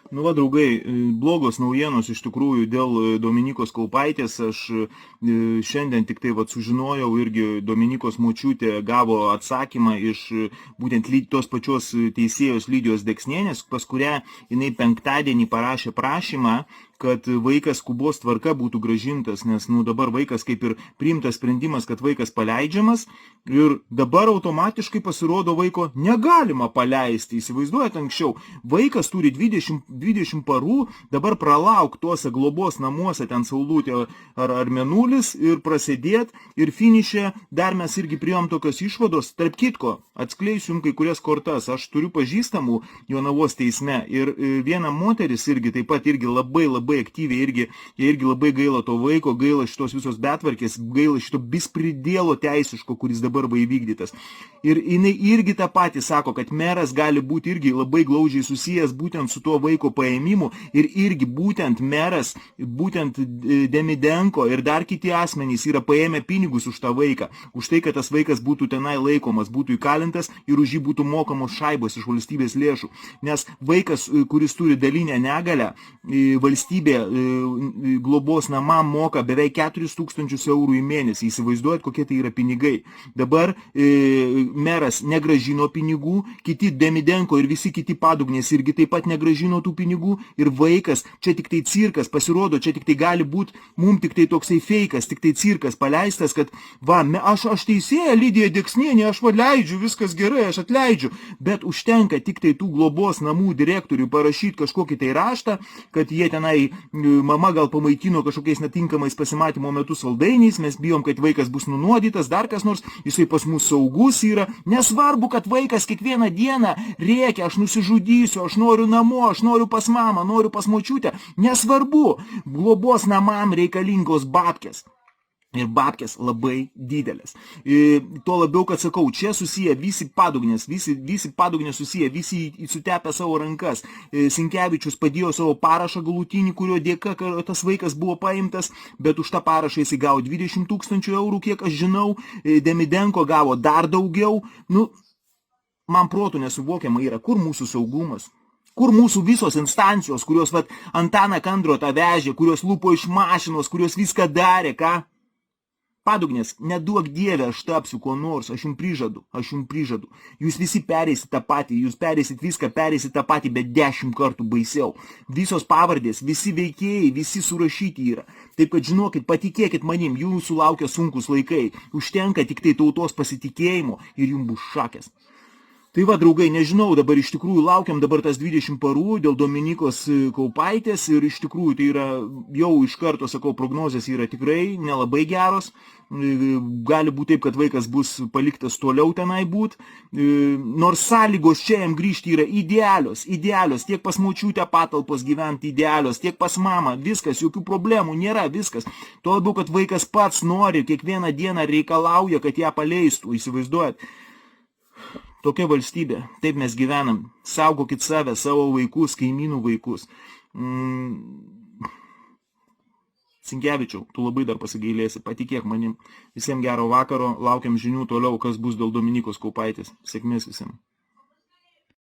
Nu va, draugai, blogos naujienos iš tikrųjų dėl Dominikos Kaupaitės. Aš šiandien tik tai sužinojau, irgi Dominikos močiutė gavo atsakymą iš būtent tos pačios teisėjos Lydijos Deksnienės, pas kurią jinai penktadienį parašė prašymą, kad vaikas skubos tvarka būtų gražintas, nes dabar vaikas kaip ir priimtas sprendimas, kad vaikas paleidžiamas ir dabar automatiškai pasirodo vaiko negalima paleisti. Įsivaizduojate, anksčiau vaikas turi 20 parų, dabar pralauk tuose globos namuose, ten Saulutė ar Mėnulis ir prasidėt ir finiše dar mes irgi priėjom tokios išvados. Tarp kitko, atskleisiu jums kai kurias kortas. Aš turiu pažįstamų Jonavos teisme ir viena moteris irgi taip pat irgi labai aktyviai jie irgi labai gaila to vaiko, gaila šitos visos betvarkės, gaila šito bispridėlo teisiško, kuris dabar įvykdytas. Ir jinai irgi tą patį sako, kad meras gali būti irgi labai glaudžiai susijęs būtent su tuo vaiko paėmimu ir irgi būtent meras, būtent Demidenko ir dar kiti asmenys yra paėmę pinigus už tą vaiką, už tai, kad tas vaikas būtų tenai laikomas, būtų įkalintas ir už jį būtų mokamos šaibos iš valstybės lėšų. Nes vaikas, kuris turi dalinę negalią, valstybė globos namam moka beveik 4000 eurų į mėnesį. Įsivaizduojat, kokie tai yra pinigai. Dabar meras negražino pinigų, kiti Demidenko ir visi kiti padugnės irgi taip pat negražino tų pinigų ir vaikas, čia tik tai cirkas, pasirodo, čia tik tai gali būti, mums tik tai toksai feikas, tik tai cirkas paleistas, kad va, aš teisėja Lydija Deksnienė, aš leidžiu, viskas gerai, aš atleidžiu, bet užtenka tik tai tų globos namų direktorių parašyti kažkokį tai raštą, kad jie tenai, mama gal pamaitino kažkokiais netinkamais pasimatymo metu saldainiais, mes bijom, kad vaikas bus nunuodytas, dar kas nors, jisai pas mus saugus yra, nesvarbu, kad vaikas kiekvieną dieną rėkia, aš nusižudysiu, aš noriu namo, aš noriu pas mamą, noriu pas močiutę, nesvarbu, globos namam reikalingos babkės. Ir babkės labai didelės. Tuo labiau, kad sakau, čia susiję visi padugnės, visi padugnės susiję, visi sutepę savo rankas. Sinkevičius padėjo savo parašą galutinį, kurio dėka tas vaikas buvo paimtas, bet už tą parašą jis gavo 20 000 eurų, kiek aš žinau, Demidenko gavo dar daugiau. Man protų nesuvokiama yra, kur mūsų saugumas. Kur mūsų visos instancijos, kurios Antaną Kandrotą vežė, kurios lupo iš mašinos, kurios viską darė, ką? Padugnės, neduok Dieve, aš tapsiu ko nors, aš jums prižadu. Jūs visi pereisit tą patį, jūs pereisit viską, pereisit tą patį, bet 10 kartų baisiau. Visos pavardės, visi veikėjai, visi surašyti yra. Taip kad žinokit, patikėkit manim, jūsų laukia sunkus laikai. Užtenka tik tai tautos pasitikėjimo ir jums bus šakės. Tai va, draugai, nežinau, dabar iš tikrųjų laukiam dabar tas 20 parų dėl Dominikos Kaupaitės ir iš tikrųjų tai yra, jau iš karto sakau, prognozės yra tikrai nelabai geros. Gali būti taip, kad vaikas bus paliktas toliau tenai būt. Nors sąlygos čia jam grįžti yra idealios, tiek pas močiutę patalpos gyventi idealios, tiek pas mamą, viskas, jokių problemų nėra, viskas. Tuo labiau, kad vaikas pats nori, kiekvieną dieną reikalauja, kad ją paleistų, įsivaizduojat. Tokia valstybė, taip mes gyvenam. Saugokit save, savo vaikus, kaimynų vaikus. Sinkevičiau, tu labai dar pasigailėsi, patikėk manim. Visiems gero vakaro, laukiam žinių toliau, kas bus dėl Dominikos Kaupaitės. Sėkmės visiems.